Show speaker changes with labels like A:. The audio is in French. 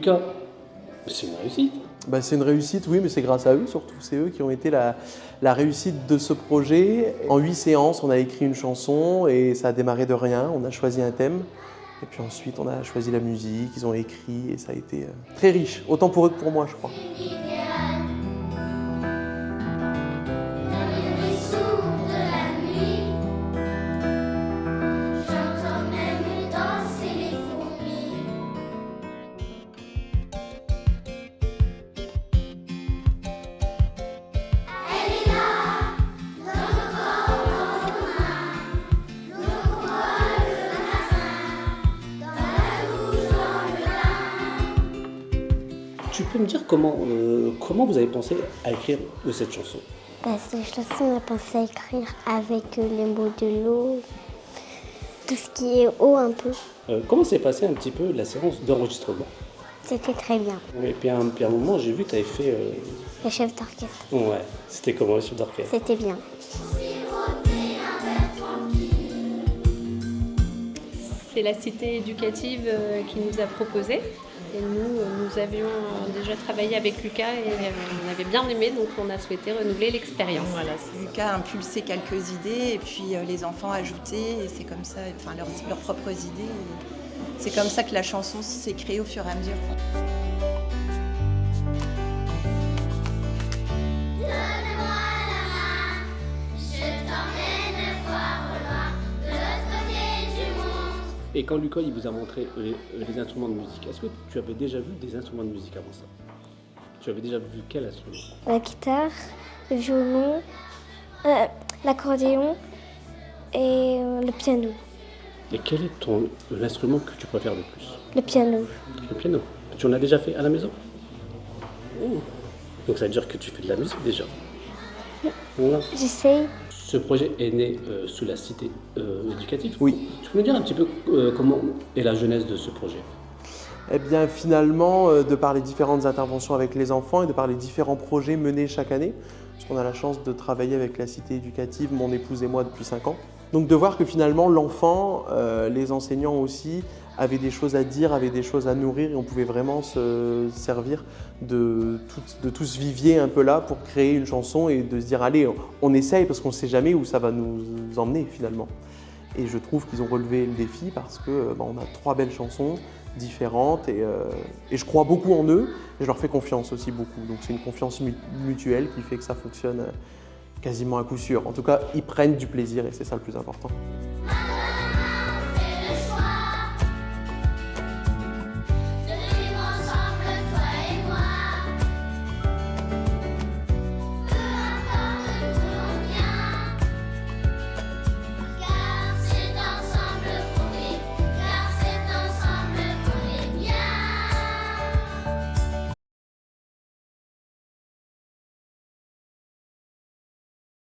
A: Lucas, c'est une réussite.
B: C'est une réussite, oui, mais c'est grâce à eux surtout. C'est eux qui ont été la réussite de ce projet. En 8 séances, on a écrit une chanson et ça a démarré de rien. On a choisi un thème et puis ensuite on a choisi la musique, ils ont écrit et ça a été très riche. Autant pour eux que pour moi, je crois.
A: Tu peux me dire comment vous avez pensé à écrire cette chanson?
C: Cette chanson, on a pensé à écrire avec les mots de l'eau, tout ce qui est eau un peu.
A: Comment s'est passée un petit peu la séance d'enregistrement?
C: C'était très bien.
A: Et puis à un moment, j'ai vu que tu avais fait...
C: Le chef d'orchestre.
A: Ouais, c'était comment le chef d'orchestre?
C: C'était bien.
D: C'est la cité éducative qui nous a proposé. Et nous avions déjà travaillé avec Lucas et on avait bien aimé, donc on a souhaité renouveler l'expérience.
E: Voilà, Lucas a impulsé quelques idées et puis les enfants ajouté, et c'est comme ça, enfin leurs propres idées. C'est comme ça que la chanson s'est créée au fur et à mesure.
A: Et quand Lucas il vous a montré les instruments de musique, est-ce que tu avais déjà vu des instruments de musique avant ça? Tu avais déjà vu quel instrument?
C: La guitare, le violon, l'accordéon et le piano.
A: Et quel est l'instrument que tu préfères le plus?
C: Le piano.
A: Le piano. Tu en as déjà fait à la maison? Donc ça veut dire que tu fais de la musique déjà? Voilà.
C: J'essaye.
A: Ce projet est né sous la cité éducative.
B: Oui.
A: Tu peux me dire un petit peu comment est la genèse de ce projet?
B: Eh bien, finalement, de par les différentes interventions avec les enfants et de par les différents projets menés chaque année, parce qu'on a la chance de travailler avec la cité éducative, mon épouse et moi, depuis 5 ans. Donc de voir que finalement, l'enfant, les enseignants aussi, avaient des choses à dire, avaient des choses à nourrir et on pouvait vraiment se servir de tout ce vivier un peu là pour créer une chanson et de se dire allez, on essaye parce qu'on ne sait jamais où ça va nous emmener finalement. Et je trouve qu'ils ont relevé le défi parce que on a 3 belles chansons différentes et je crois beaucoup en eux et je leur fais confiance aussi beaucoup. Donc c'est une confiance mutuelle qui fait que ça fonctionne quasiment à coup sûr. En tout cas, ils prennent du plaisir et c'est ça le plus important.